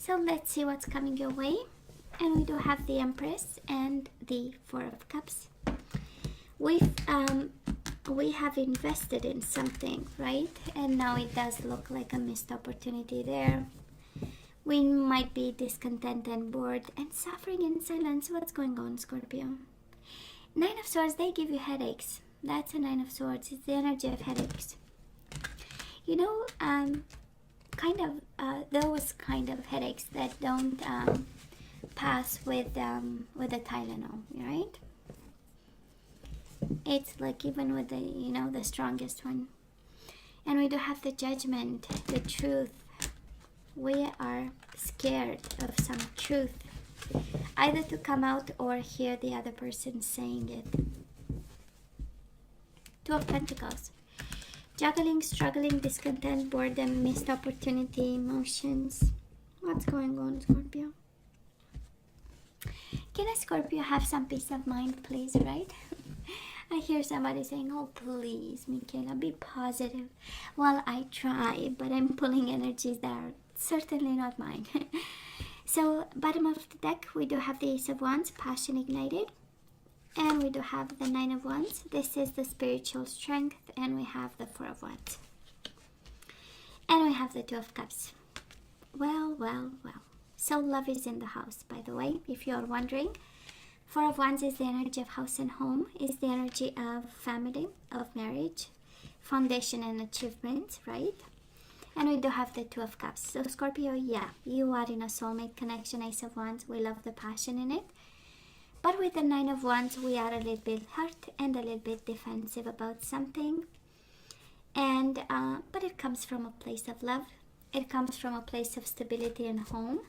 So let's see what's coming your way. And we do have the Empress and the Four of Cups. We have invested in something, right? And now it does look like a missed opportunity there. We might be discontent and bored and suffering in silence. What's going on, Scorpio? Nine of Swords, they give you headaches. That's a Nine of Swords. It's the energy of headaches. You know, those kind of headaches that don't pass with the Tylenol, right? It's like even with the, you know, the strongest one. And we do have the Judgment, the truth. We are scared of some truth, either to come out or hear the other person saying it. Two of Pentacles. Juggling, struggling, discontent, boredom, missed opportunity, emotions. What's going on, Scorpio? Can a Scorpio have some peace of mind, please, right? I hear somebody saying, oh, please, Michaela, be positive. Well, I try, but I'm pulling energies that are certainly not mine. So, bottom of the deck, we do have the Ace of Wands, passion ignited. And we do have the Nine of Wands. This is the spiritual strength. And we have the Four of Wands. And we have the Two of Cups. Well, well, well. So love is in the house, by the way, if you're wondering. Four of Wands is the energy of house and home. Is the energy of family, of marriage, foundation and achievement, right? And we do have the Two of Cups. So Scorpio, yeah, you are in a soulmate connection. Ace of Wands, we love the passion in it. But with the Nine of Wands, we are a little bit hurt and a little bit defensive about something. And but it comes from a place of love. It comes from a place of stability and home.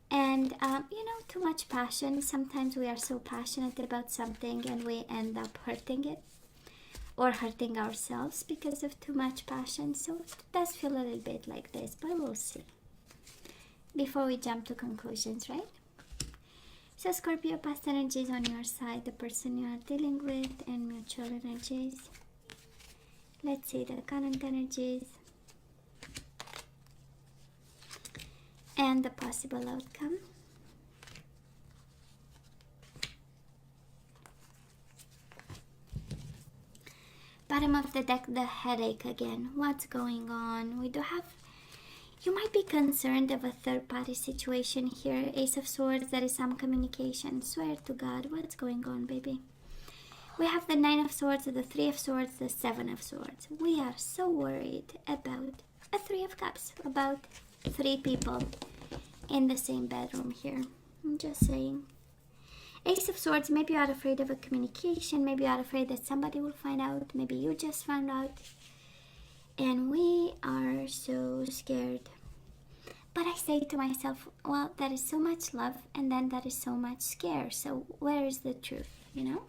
And you know, too much passion. Sometimes we are so passionate about something and we end up hurting it or hurting ourselves because of too much passion. So it does feel a little bit like this, but we'll see before we jump to conclusions, right? So Scorpio, past energies on your side, the person you are dealing with, and mutual energies. Let's see the current energies and the possible outcome. Bottom of the deck, the headache again. What's going on? We do have, you might be concerned of a third-party situation here. Ace of Swords, there is some communication. Swear to God, what's going on, baby? We have the Nine of Swords, the Three of Swords, the Seven of Swords. We are so worried about a Three of Cups, about three people in the same bedroom here. I'm just saying. Ace of Swords, maybe you are afraid of a communication. Maybe you are afraid that somebody will find out. Maybe you just found out. And we are so scared. But I say to myself, well, there is so much love and then there is so much scare. So where is the truth, you know?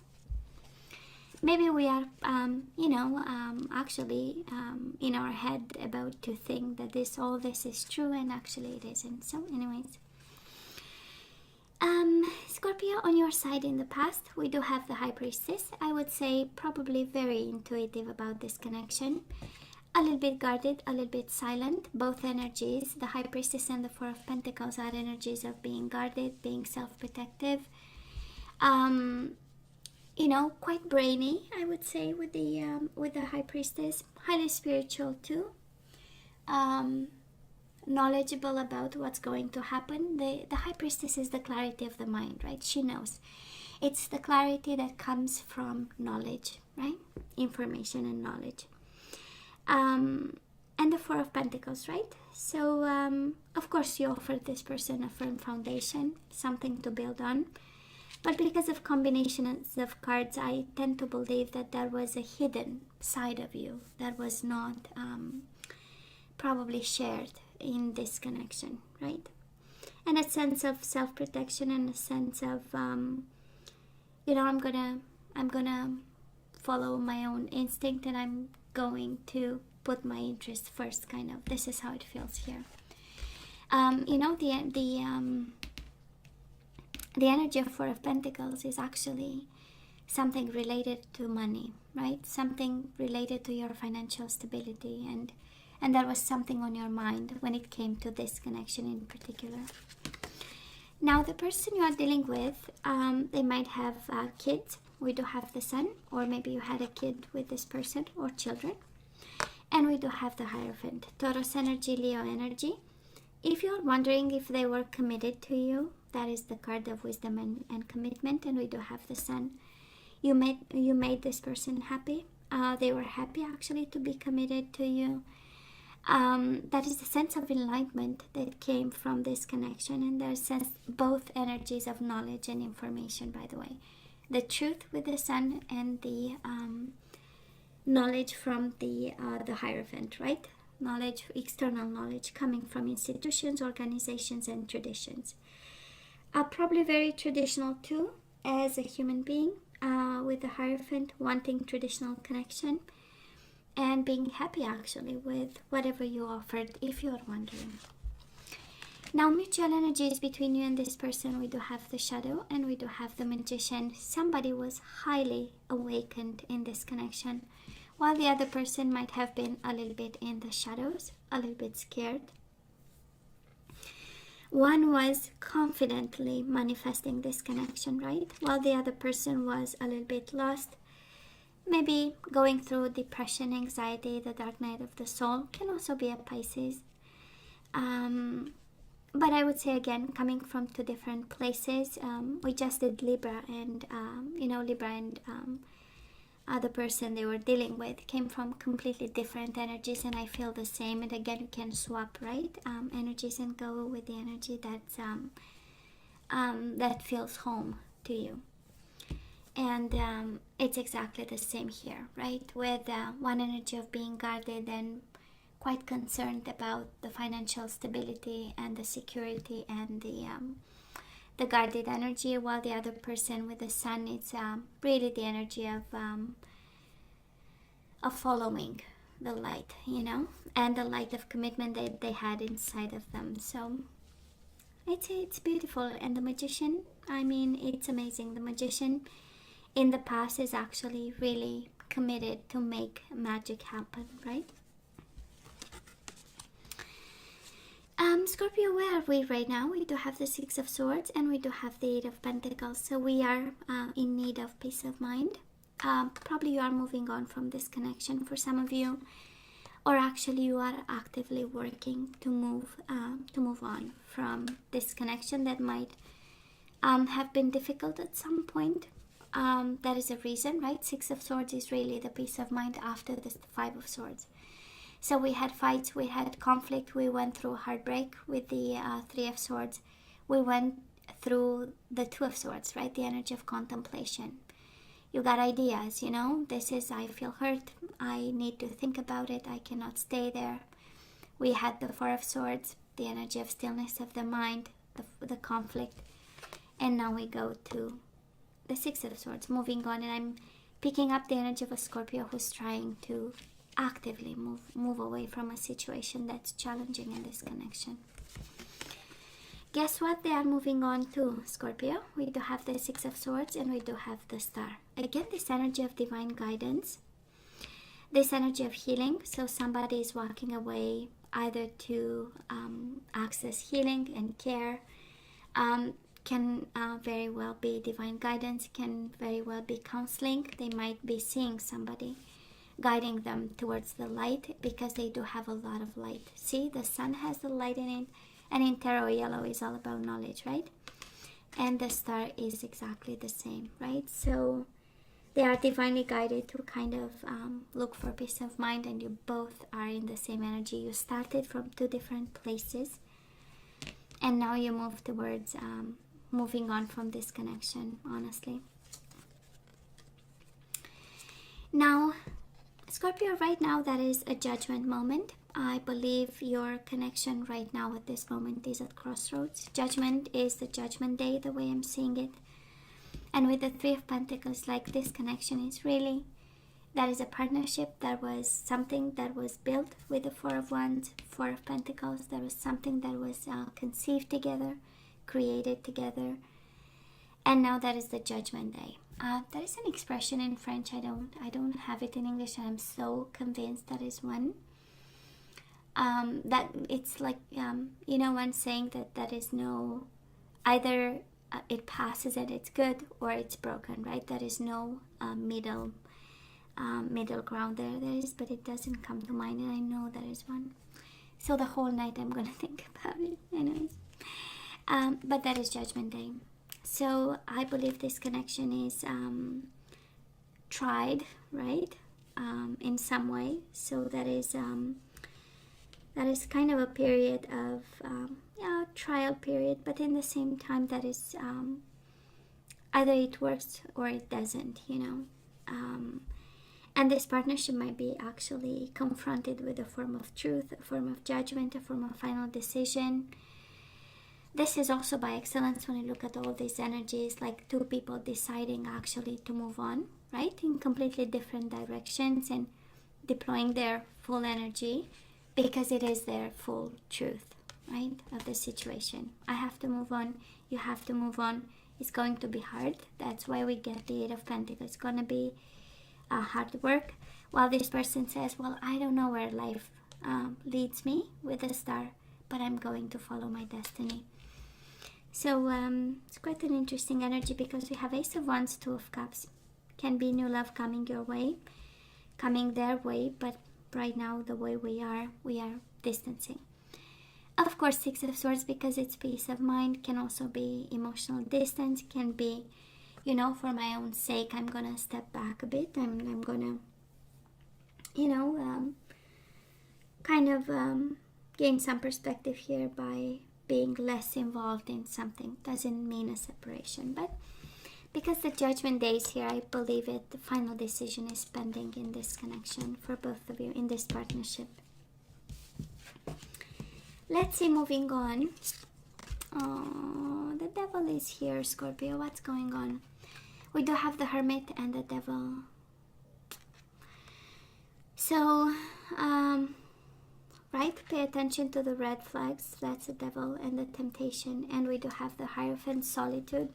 Maybe we are, actually in our head about to think that all this is true and actually it isn't. So anyways. Scorpio, on your side in the past, we do have the High Priestess. I would say probably very intuitive about this connection. A little bit guarded, a little bit silent. Both energies, the High Priestess and the Four of Pentacles, are energies of being guarded, being self-protective. You know, quite brainy, I would say, with the High Priestess. Highly spiritual too. Knowledgeable about what's going to happen. The High Priestess is the clarity of the mind, right? She knows. It's the clarity that comes from knowledge, right? Information and knowledge. And the Four of Pentacles, right? So, of course, you offer this person a firm foundation, something to build on. But because of combinations of cards, I tend to believe that there was a hidden side of you that was not probably shared in this connection, right? And a sense of self-protection and a sense of, you know, I'm gonna follow my own instinct and I'm going to put my interests first, kind of. This is how it feels here. You know, the energy of Four of Pentacles is actually something related to money, right? Something related to your financial stability and and there was something on your mind when it came to this connection in particular. Now the person you are dealing with, they might have kids. We do have the Sun, or maybe you had a kid with this person, or children. And we do have the Hierophant, Taurus energy, Leo energy. If you're wondering if they were committed to you, that is the card of wisdom and commitment. And we do have the Sun. You made this person happy. They were happy actually to be committed to you. That is the sense of enlightenment that came from this connection. And there's both energies of knowledge and information, by the way. The truth with the Sun and the knowledge from the Hierophant, right? Knowledge, external knowledge coming from institutions, organizations, and traditions. Probably very traditional too, as a human being, with the Hierophant wanting traditional connection and being happy actually with whatever you offered, if you're wondering. Now, mutual energies between you and this person, we do have the Shadow and we do have the Magician. Somebody was highly awakened in this connection, while the other person might have been a little bit in the shadows, a little bit scared. One was confidently manifesting this connection, right? While the other person was a little bit lost, maybe going through depression, anxiety, the dark night of the soul. Can also be a Pisces. But I would say, again, coming from two different places. We just did Libra, and Libra and the person they were dealing with came from completely different energies, and I feel the same. And again, you can swap, right, energies and go with the energy that feels home to you. And it's exactly the same here, right? With one energy of being guarded and quite concerned about the financial stability and the security and the guarded energy, while the other person with the Sun, it's really the energy of following the light, and the light of commitment that they had inside of them. So it's beautiful. And the Magician, I mean, it's amazing. The Magician in the past is actually really committed to make magic happen, right? Scorpio, where are we right now? We do have the Six of Swords and we do have the Eight of Pentacles. So we are in need of peace of mind. Probably you are moving on from this connection for some of you, or actually you are actively working to move on from this connection that might have been difficult at some point. That is a reason, right? Six of Swords is really the peace of mind after the Five of Swords. So we had fights, we had conflict, we went through heartbreak with the Three of Swords. We went through the Two of Swords, right? The energy of contemplation. You got ideas, this is, I feel hurt, I need to think about it, I cannot stay there. We had the Four of Swords, the energy of stillness of the mind, the conflict. And now we go to the Six of Swords, moving on. And I'm picking up the energy of a Scorpio who's trying to actively move away from a situation that's challenging in this connection. Guess what? They are moving on to Scorpio. We do have the Six of Swords and we do have the Star. Again, this energy of divine guidance, this energy of healing. So somebody is walking away either to access healing and care. Can very well be divine guidance, can very well be counseling. They might be seeing somebody guiding them towards the light, because they do have a lot of light. See, the Sun has the light in it, and in tarot, yellow is all about knowledge, right? And the Star is exactly the same, right? So they are divinely guided to kind of look for peace of mind, and you both are in the same energy. You started from two different places, and now you move towards moving on from this connection, honestly. Now, Scorpio, right now, that is a judgment moment. I believe your connection right now at this moment is at crossroads. Judgment is the judgment day, the way I'm seeing it. And with the Three of Pentacles, like, this connection is really, that is a partnership. That was something that was built with the Four of Wands, Four of Pentacles. There was something that was conceived together, created together. And now that is the judgment day. That is an expression in French. I don't have it in English, and I'm so convinced that is one. that it's like, you know, one saying that there is no, either it passes and it's good, or it's broken, right? There is no middle ground there is, but it doesn't come to mind, and I know there is one. So the whole night I'm gonna think about it anyways. But that is Judgment Day. So I believe this connection is tried, right, in some way. So that is kind of a period of trial period, but in the same time that is either it works or it doesn't, you know. And this partnership might be actually confronted with a form of truth, a form of judgment, a form of final decision. This is also by excellence when you look at all these energies, like two people deciding actually to move on, right, in completely different directions and deploying their full energy, because it is their full truth, right, of the situation. I have to move on, you have to move on. It's going to be hard. That's why we get the Eight of Pentacles. It's going to be hard work. While this person says, well, I don't know where life leads me with a star, but I'm going to follow my destiny. So it's quite an interesting energy, because we have Ace of Wands, Two of Cups. Can be new love coming your way, coming their way, but right now the way we are distancing. Of course, Six of Swords, because it's peace of mind, can also be emotional distance, can be, you know, for my own sake, I'm gonna step back a bit. I'm gonna, you know, kind of gain some perspective here by being less involved in something. Doesn't mean a separation, but because the Judgment Day is here, I believe the final decision is pending in this connection for both of you in this partnership. Let's see, moving on. Oh, the Devil is here, Scorpio. What's going on? We do have the Hermit and the Devil. So, right, pay attention to the red flags. That's the Devil and the Temptation. And we do have the Hierophant, Solitude.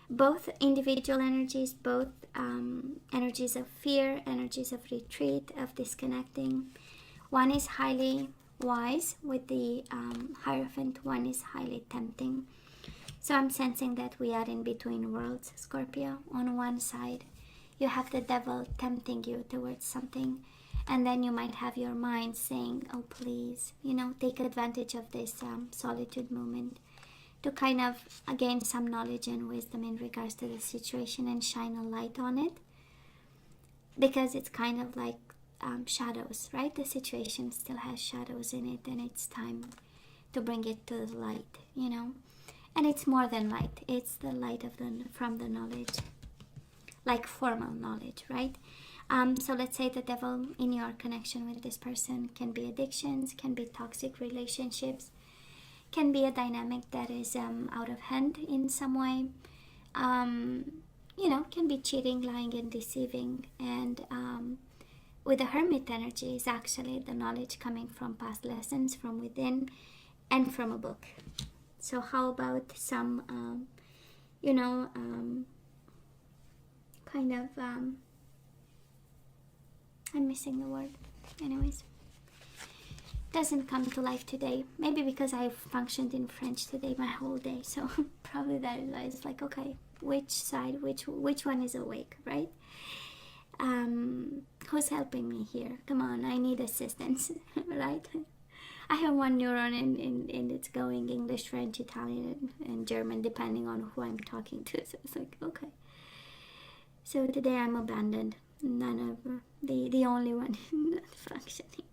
Both individual energies, both energies of fear, energies of retreat, of disconnecting. One is highly wise with the Hierophant, one is highly tempting. So I'm sensing that we are in between worlds, Scorpio. On one side, you have the Devil tempting you towards something, and then you might have your mind saying, oh, please, you know, take advantage of this solitude moment to kind of gain some knowledge and wisdom in regards to the situation and shine a light on it, because it's kind of like shadows, right? The situation still has shadows in it, and it's time to bring it to the light, you know. And it's more than light, it's the light of from the knowledge, like formal knowledge, right? So let's say the Devil in your connection with this person can be addictions, can be toxic relationships, can be a dynamic that is out of hand in some way, you know, can be cheating, lying, and deceiving. And with the Hermit energy is actually the knowledge coming from past lessons, from within, and from a book. So how about some, you know, kind of, I'm missing the word. Anyways, doesn't come to life today. Maybe because I've functioned in French today my whole day. So probably that is why it's like, okay, which side, which one is awake, right? Who's helping me here? Come on, I need assistance, right? I have one neuron and it's going English, French, Italian, and German, depending on who I'm talking to. So it's like, okay. So today I'm abandoned. None of the only one not functioning.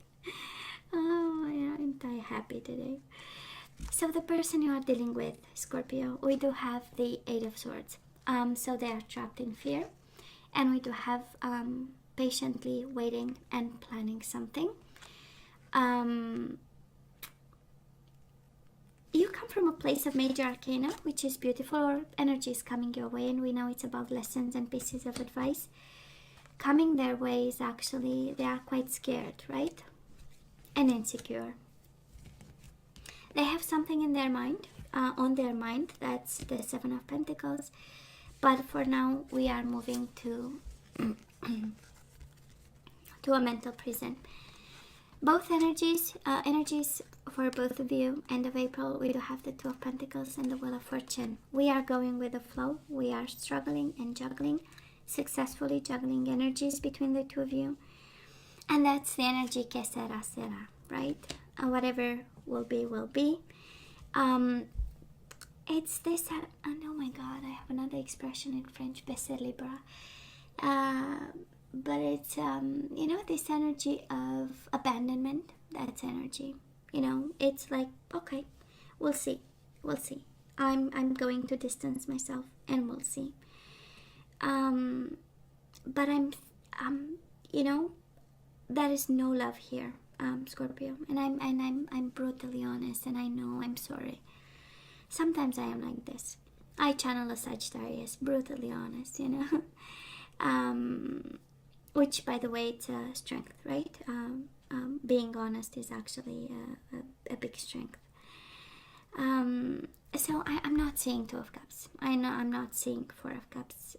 Oh, yeah, aren't I happy today? So the person you are dealing with, Scorpio, we do have the Eight of Swords. So they are trapped in fear. And we do have patiently waiting and planning something. You come from a place of major arcana, which is beautiful, or energy is coming your way, and we know it's about lessons and pieces of advice. Coming their way is actually, they are quite scared, right? And insecure. They have something in their mind, on their mind, that's the Seven of Pentacles. But for now, we are moving to a mental prison. both energies for both of you. End of April, we do have the Two of Pentacles and the Wheel of Fortune. We are going with the flow. We are struggling and juggling, successfully juggling energies between the two of you. And that's the energy que sera, sera, right? And whatever will be, will be. It's this, and oh my god, I have another expression in French, baisser les bras. But it's, you know, this energy of abandonment. That's energy. You know, it's like, okay, we'll see. We'll see. I'm going to distance myself and we'll see. But you know, there is no love here, Scorpio. And I'm brutally honest, and I know I'm sorry. Sometimes I am like this. I channel a Sagittarius, brutally honest, you know. Which, by the way, it's a strength, right? Being honest is actually a big strength. So I'm not seeing Two of Cups. I know I'm not seeing Four of Cups.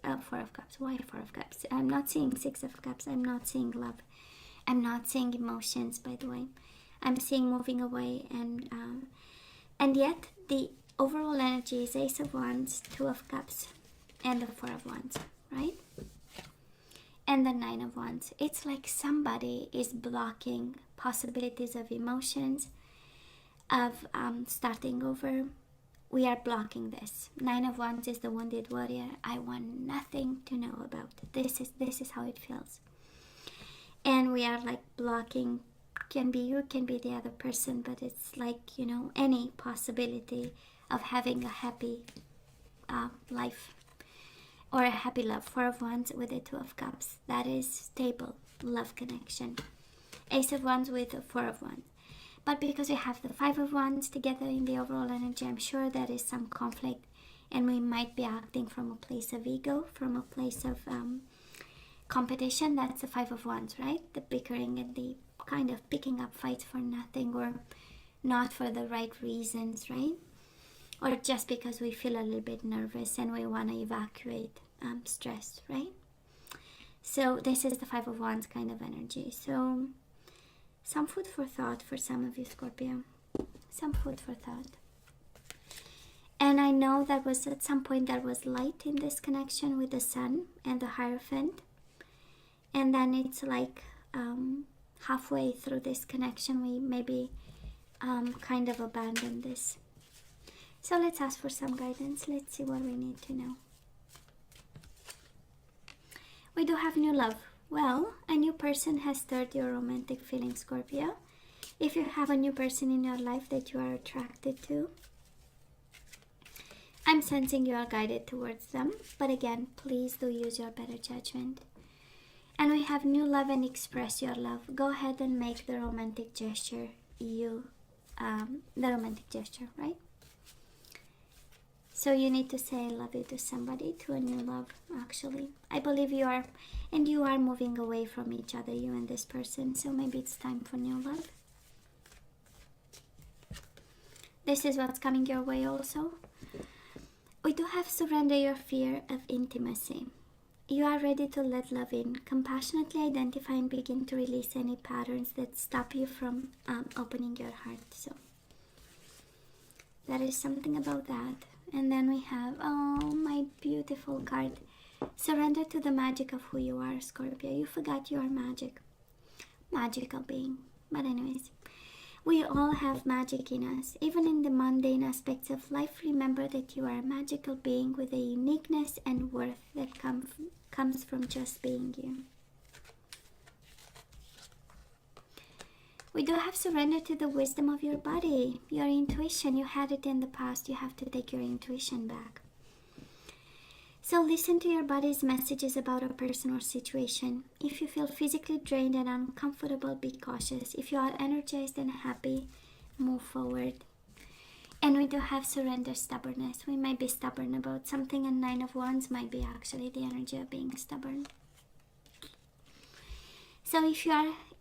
Why Four of Cups? I'm not seeing Six of Cups. I'm not seeing love. I'm not seeing emotions, by the way. I'm seeing moving away, and yet the overall energy is Ace of Wands, Two of Cups, and the Four of Wands, right? And the Nine of Wands. It's like somebody is blocking possibilities of emotions, of starting over. We are blocking this. Nine of Wands is the wounded warrior. I want nothing to know about. This is how it feels. And we are like blocking. Can be you, can be the other person, but it's like, you know, any possibility of having a happy life or a happy love. Four of Wands with the Two of Cups. That is stable love connection. Ace of Wands with the Four of Wands. But because we have the Five of Wands together in the overall energy, I'm sure there is some conflict, and we might be acting from a place of ego, from a place of competition. That's the Five of Wands, right? The bickering and the kind of picking up fights for nothing, or not for the right reasons, right? Or just because we feel a little bit nervous and we want to evacuate stress, right? So this is the Five of Wands kind of energy. So some food for thought for some of you, Scorpio. Some food for thought. And I know that was at some point there was light in this connection with the Sun and the Hierophant. And then it's like halfway through this connection, we maybe kind of abandon this. So let's ask for some guidance. Let's see what we need to know. We do have new love. Well, a new person has stirred your romantic feelings, Scorpio. If you have a new person in your life that you are attracted to, I'm sensing you are guided towards them. But again, please do use your better judgment. And we have new love and express your love. Go ahead and make the romantic gesture the romantic gesture, right? So you need to say I love you to somebody, to a new love, actually. I believe you are, and you are moving away from each other, you and this person. So maybe it's time for new love. This is what's coming your way also. We do have surrender your fear of intimacy. You are ready to let love in. Compassionately identify and begin to release any patterns that stop you from opening your heart. So that is something about that. And then we have, oh, my beautiful card. Surrender to the magic of who you are, Scorpio. You forgot you are magic. Magical being. But anyways, we all have magic in us. Even in the mundane aspects of life, remember that you are a magical being with a uniqueness and worth that comes from just being you. We do have surrender to the wisdom of your body, your intuition. You had it in the past. You have to take your intuition back. So listen to your body's messages about a person or situation. If you feel physically drained and uncomfortable, be cautious. If you are energized and happy, move forward. And we do have surrender stubbornness. We might be stubborn about something, and Nine of Wands might be actually the energy of being stubborn. So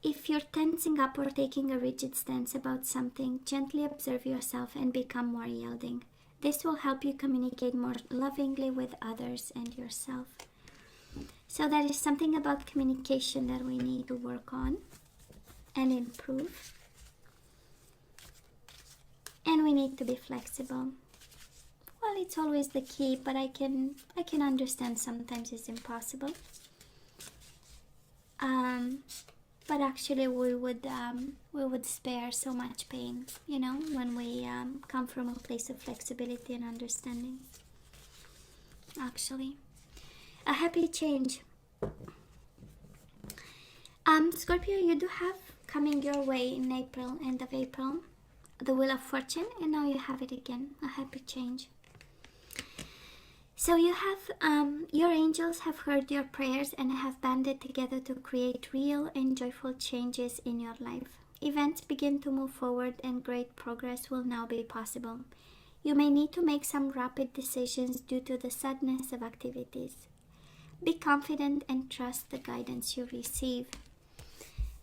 if you're tensing up or taking a rigid stance about something, gently observe yourself and become more yielding. This will help you communicate more lovingly with others and yourself. So that is something about communication that we need to work on. and improve. And we need to be flexible. Well, it's always the key, but I can understand sometimes it's impossible. But actually we would spare so much pain, you know, when we come from a place of flexibility and understanding. Actually, a happy change. Scorpio, you do have coming your way in April, end of April, the Wheel of Fortune, and now you have it again, a happy change. So you have, your angels have heard your prayers and have banded together to create real and joyful changes in your life. Events begin to move forward and great progress will now be possible. You may need to make some rapid decisions due to the suddenness of activities. Be confident and trust the guidance you receive.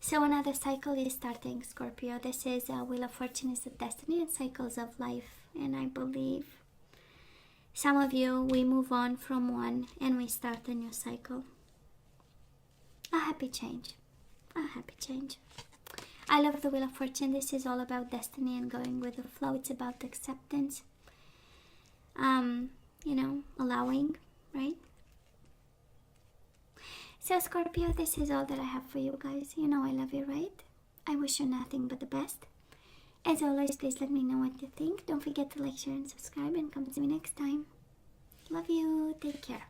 So another cycle is starting, Scorpio. This is Wheel of Fortune is the destiny and cycles of life. And I believe some of you, we move on from one and we start a new cycle. A happy change. A happy change. I love the Wheel of Fortune. This is all about destiny and going with the flow. It's about acceptance. You know, allowing, right? So Scorpio, this is all that I have for you guys. You know I love you, right? I wish you nothing but the best. As always, please let me know what you think. Don't forget to like, share, and subscribe, and come see me next time. Love you. Take care.